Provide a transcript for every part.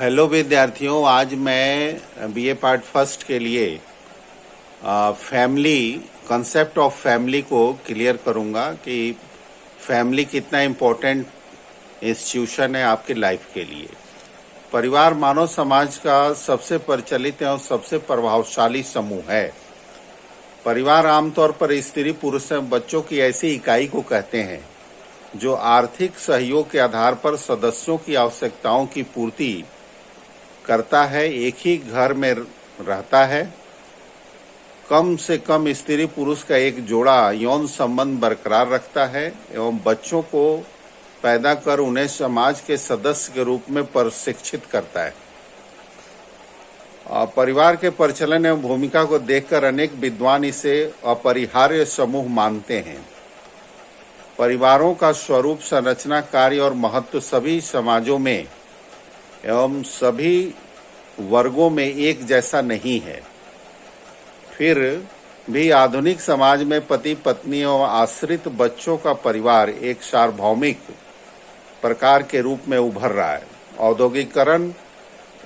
Hello विद्यार्थियों, आज मैं बीए पार्ट फर्स्ट के लिए फैमिली कंसेप्ट ऑफ फैमिली को क्लियर करूंगा कि फैमिली कितना इम्पोर्टेंट इंस्टीट्यूशन है आपकी लाइफ के लिए। परिवार मानव समाज का सबसे प्रचलित और सबसे प्रभावशाली समूह है। परिवार आमतौर पर स्त्री पुरुष एवं बच्चों की ऐसी इकाई को कहते हैं जो आर्थिक सहयोग के आधार पर सदस्यों की आवश्यकताओं की पूर्ति करता है, एक ही घर में रहता है। कम से कम स्त्री पुरुष का एक जोड़ा यौन संबंध बरकरार रखता है एवं बच्चों को पैदा कर उन्हें समाज के सदस्य के रूप में प्रशिक्षित करता है। परिवार के प्रचलन एवं भूमिका को देखकर अनेक विद्वान इसे अपरिहार्य समूह मानते हैं। परिवारों का स्वरूप, संरचना, कार्य और महत्व सभी समाजों में एवं सभी वर्गों में एक जैसा नहीं है। फिर भी आधुनिक समाज में पति पत्नी और आश्रित बच्चों का परिवार एक सार्वभौमिक प्रकार के रूप में उभर रहा है। औद्योगिकरण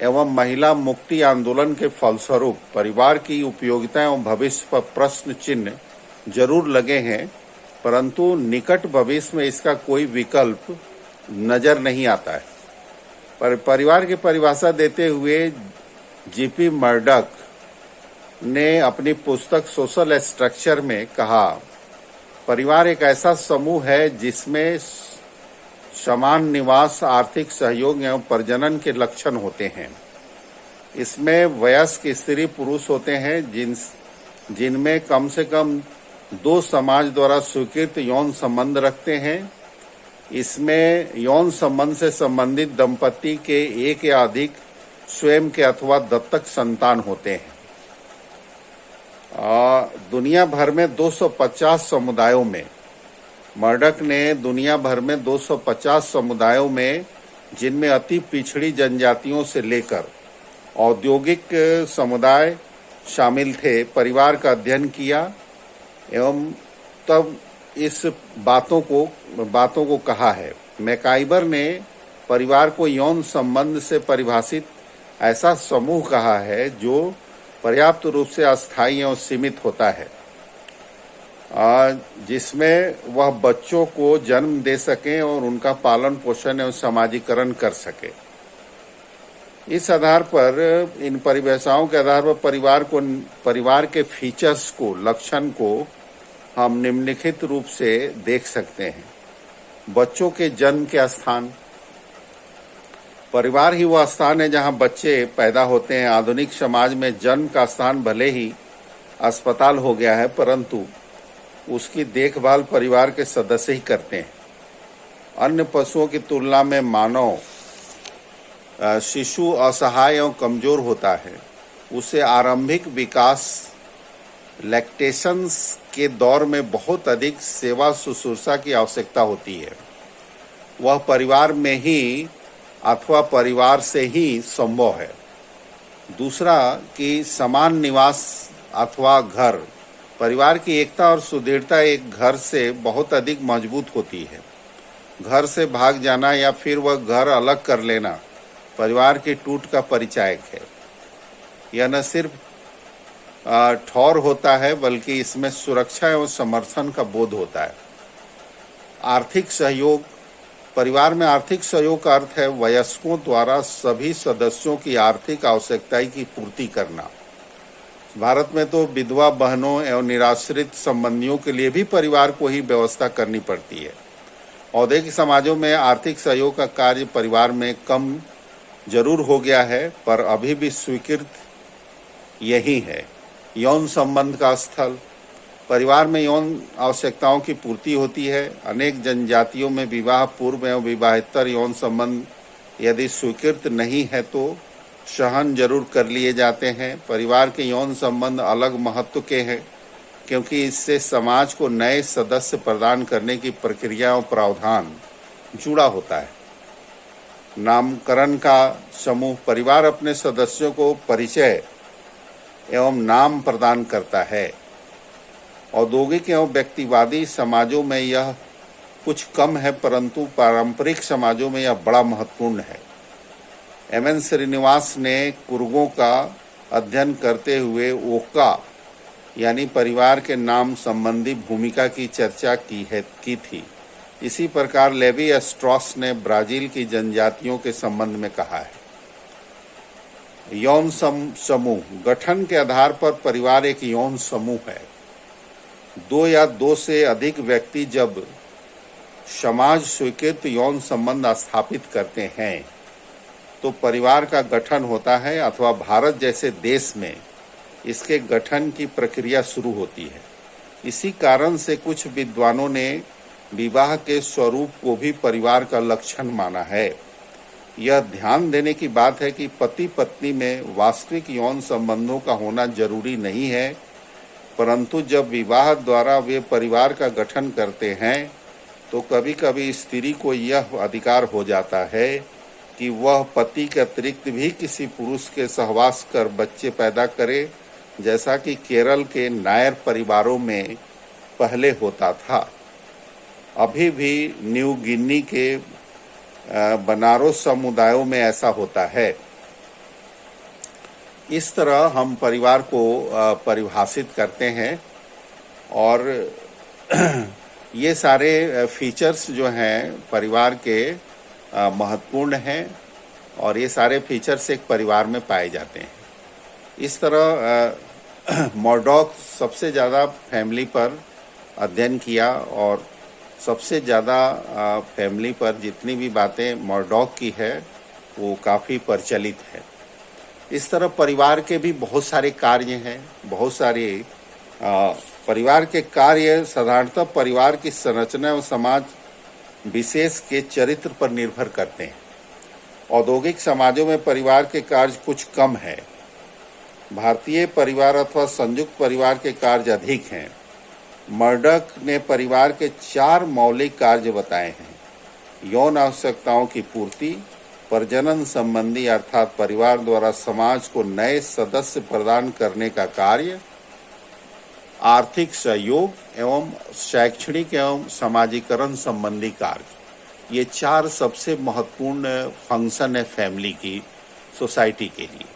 एवं महिला मुक्ति आंदोलन के फलस्वरूप परिवार की उपयोगिता एवं भविष्य पर प्रश्न चिन्ह जरूर लगे हैं, परंतु निकट भविष्य में इसका कोई विकल्प नजर नहीं आता है। पर परिवार की परिभाषा देते हुए जीपी मर्डॉक ने अपनी पुस्तक सोशल स्ट्रक्चर में कहा, परिवार एक ऐसा समूह है जिसमें समान निवास, आर्थिक सहयोग एवं प्रजनन के लक्षण होते हैं। इसमें वयस्क स्त्री पुरुष होते हैं जिनमें कम से कम दो समाज द्वारा स्वीकृत यौन संबंध रखते हैं। इसमें यौन संबंध से संबंधित दंपति के एक या अधिक स्वयं के अथवा दत्तक संतान होते हैं। दुनिया भर में 250 समुदायों में, मर्डॉक ने दुनिया भर में 250 समुदायों में, जिनमें अति पिछड़ी जनजातियों से लेकर औद्योगिक समुदाय शामिल थे, परिवार का अध्ययन किया एवं तब इस बातों को कहा है। मैकाइबर ने परिवार को यौन संबंध से परिभाषित ऐसा समूह कहा है जो पर्याप्त रूप से अस्थायी और सीमित होता है, जिसमें वह बच्चों को जन्म दे सके और उनका पालन पोषण एवं समाजीकरण कर सके। इस आधार पर, इन परिभाषाओं के आधार पर परिवार के फीचर्स को, लक्षण को हम निम्नलिखित रूप से देख सकते हैं। बच्चों के जन्म के स्थान, परिवार ही वह स्थान है जहां बच्चे पैदा होते हैं। आधुनिक समाज में जन्म का स्थान भले ही अस्पताल हो गया है, परंतु उसकी देखभाल परिवार के सदस्य ही करते हैं। अन्य पशुओं की तुलना में मानव शिशु असहाय एवं कमजोर होता है। उसे आरंभिक विकास, लैक्टेशंस के दौर में बहुत अधिक सेवा शुश्रूषा की आवश्यकता होती है। वह परिवार में ही अथवा परिवार से ही संभव है। दूसरा कि समान निवास अथवा घर, परिवार की एकता और सुदृढ़ता एक घर से बहुत अधिक मजबूत होती है। घर से भाग जाना या फिर वह घर अलग कर लेना परिवार की टूट का परिचायक है। यह न सिर्फ ठौर होता है, बल्कि इसमें सुरक्षा एवं समर्थन का बोध होता है। आर्थिक सहयोग, परिवार में आर्थिक सहयोग का अर्थ है वयस्कों द्वारा सभी सदस्यों की आर्थिक आवश्यकताएं की पूर्ति करना। भारत में तो विधवा बहनों एवं निराश्रित संबंधियों के लिए भी परिवार को ही व्यवस्था करनी पड़ती है। औद्योगिक समाजों में आर्थिक सहयोग का कार्य परिवार में कम जरूर हो गया है, पर अभी भी स्वीकृत यही है। यौन संबंध का स्थल, परिवार में यौन आवश्यकताओं की पूर्ति होती है। अनेक जनजातियों में विवाह पूर्व एवं विवाहेतर यौन संबंध यदि स्वीकृत नहीं है तो सहन जरूर कर लिए जाते हैं। परिवार के यौन संबंध अलग महत्व के हैं, क्योंकि इससे समाज को नए सदस्य प्रदान करने की प्रक्रिया और प्रावधान जुड़ा होता है। नामकरण का समूह, परिवार अपने सदस्यों को परिचय एवं नाम प्रदान करता है। औद्योगिक एवं व्यक्तिवादी समाजों में यह कुछ कम है, परंतु पारंपरिक समाजों में यह बड़ा महत्वपूर्ण है। एम.एन. श्रीनिवास ने कुर्गों का अध्ययन करते हुए ओका यानी परिवार के नाम संबंधी भूमिका की चर्चा की थी। इसी प्रकार लेवी स्ट्रॉस ने ब्राजील की जनजातियों के संबंध में कहा है। यौन समूह गठन के आधार पर परिवार एक यौन समूह है। दो या दो से अधिक व्यक्ति जब समाज स्वीकृत यौन संबंध स्थापित करते हैं तो परिवार का गठन होता है, अथवा भारत जैसे देश में इसके गठन की प्रक्रिया शुरू होती है। इसी कारण से कुछ विद्वानों ने विवाह के स्वरूप को भी परिवार का लक्षण माना है। यह ध्यान देने की बात है कि पति पत्नी में वास्तविक यौन संबंधों का होना जरूरी नहीं है, परंतु जब विवाह द्वारा वे परिवार का गठन करते हैं तो कभी कभी स्त्री को यह अधिकार हो जाता है कि वह पति के अतिरिक्त भी किसी पुरुष के सहवास कर बच्चे पैदा करे, जैसा कि केरल के नायर परिवारों में पहले होता था। अभी भी न्यू गिनी के बनारोस समुदायों में ऐसा होता है। इस तरह हम परिवार को परिभाषित करते हैं और ये सारे फीचर्स जो हैं परिवार के महत्वपूर्ण हैं और ये सारे फीचर्स एक परिवार में पाए जाते हैं। इस तरह मर्डॉक सबसे ज़्यादा फैमिली पर अध्ययन किया और सबसे ज़्यादा फैमिली पर जितनी भी बातें मर्डॉक की है वो काफ़ी प्रचलित है। इस तरह परिवार के भी बहुत सारे कार्य हैं, बहुत सारे परिवार के कार्य साधारणतः परिवार की संरचना और समाज विशेष के चरित्र पर निर्भर करते हैं। औद्योगिक समाजों में परिवार के कार्य कुछ कम है। भारतीय परिवार अथवा संयुक्त परिवार के कार्य अधिक हैं। मर्डॉक ने परिवार के 4 मौलिक कार्य बताए हैं। यौन आवश्यकताओं की पूर्ति, प्रजनन संबंधी अर्थात परिवार द्वारा समाज को नए सदस्य प्रदान करने का कार्य, आर्थिक सहयोग एवं शैक्षणिक एवं सामाजिकरण संबंधी कार्य। ये 4 सबसे महत्वपूर्ण फंक्शन है फैमिली की, सोसाइटी के लिए।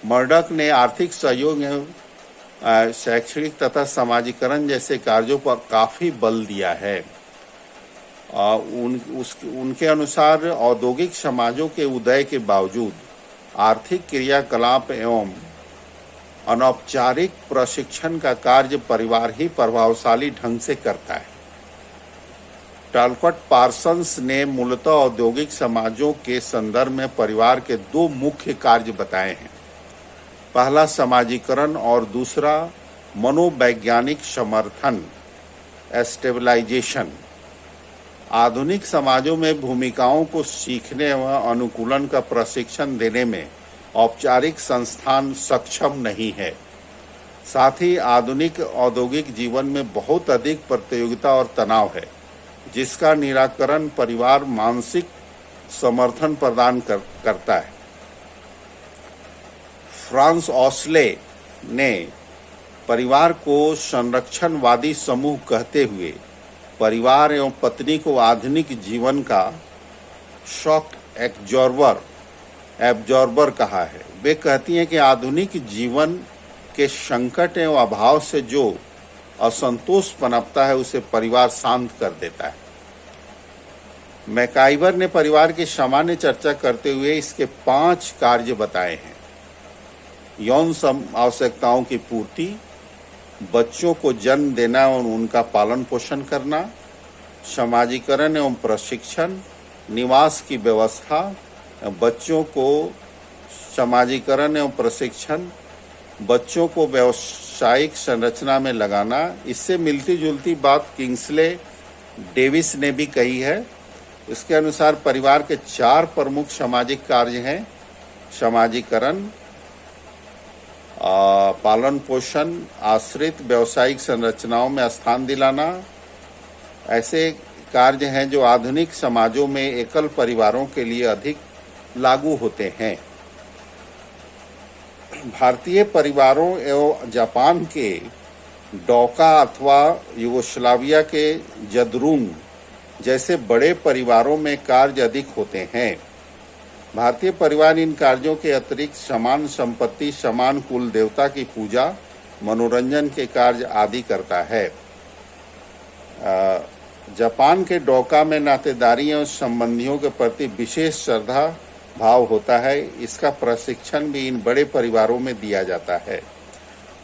मर्डॉक ने आर्थिक सहयोग एवं शैक्षणिक तथा सामाजिकरण जैसे कार्यों पर काफ़ी बल दिया है। उनके अनुसार औद्योगिक समाजों के उदय के बावजूद आर्थिक क्रियाकलाप एवं अनौपचारिक प्रशिक्षण का कार्य परिवार ही प्रभावशाली ढंग से करता है। टॉलकॉट पार्सन्स ने मूलतः औद्योगिक समाजों के संदर्भ में परिवार के 2 मुख्य कार्य बताए हैं। पहला समाजीकरण और दूसरा मनोवैज्ञानिक समर्थन, स्टेबलाइजेशन। आधुनिक समाजों में भूमिकाओं को सीखने व अनुकूलन का प्रशिक्षण देने में औपचारिक संस्थान सक्षम नहीं है। साथ ही आधुनिक औद्योगिक जीवन में बहुत अधिक प्रतियोगिता और तनाव है, जिसका निराकरण परिवार मानसिक समर्थन प्रदान करता है। फ्रांस ओस्ले ने परिवार को संरक्षणवादी समूह कहते हुए परिवार एवं पत्नी को आधुनिक जीवन का शॉक एब्जॉर्बर कहा है। वे कहती हैं कि आधुनिक जीवन के संकट एवं अभाव से जो असंतोष पनपता है उसे परिवार शांत कर देता है। मैकाइवर ने परिवार की सामान्य चर्चा करते हुए इसके 5 कार्य बताए हैं। यौन आवश्यकताओं की पूर्ति, बच्चों को जन्म देना और उनका पालन पोषण करना, सामाजिकरण एवं प्रशिक्षण, निवास की व्यवस्था, बच्चों को सामाजिकरण एवं प्रशिक्षण, बच्चों को व्यावसायिक संरचना में लगाना। इससे मिलती जुलती बात किंग्सले डेविस ने भी कही है। इसके अनुसार परिवार के 4 प्रमुख सामाजिक कार्य हैं: सामाजिकरण, पालन पोषण, आश्रित व्यावसायिक संरचनाओं में स्थान दिलाना। ऐसे कार्य हैं जो आधुनिक समाजों में एकल परिवारों के लिए अधिक लागू होते हैं। भारतीय परिवारों एवं जापान के डोका अथवा यूगोस्लाविया के जदरुंग जैसे बड़े परिवारों में कार्य अधिक होते हैं। भारतीय परिवार इन कार्यों के अतिरिक्त समान संपत्ति, समान कुल देवता की पूजा, मनोरंजन के कार्य आदि करता है। जापान के डोका में नातेदारी और संबंधियों के प्रति विशेष श्रद्धा भाव होता है। इसका प्रशिक्षण भी इन बड़े परिवारों में दिया जाता है।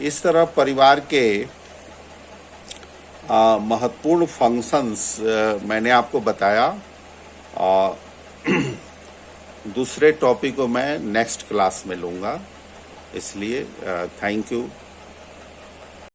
इस तरह परिवार के महत्वपूर्ण फंक्शंस मैंने आपको बताया। दूसरे टॉपिक को मैं नेक्स्ट क्लास में लूँगा, इसलिए थैंक यू।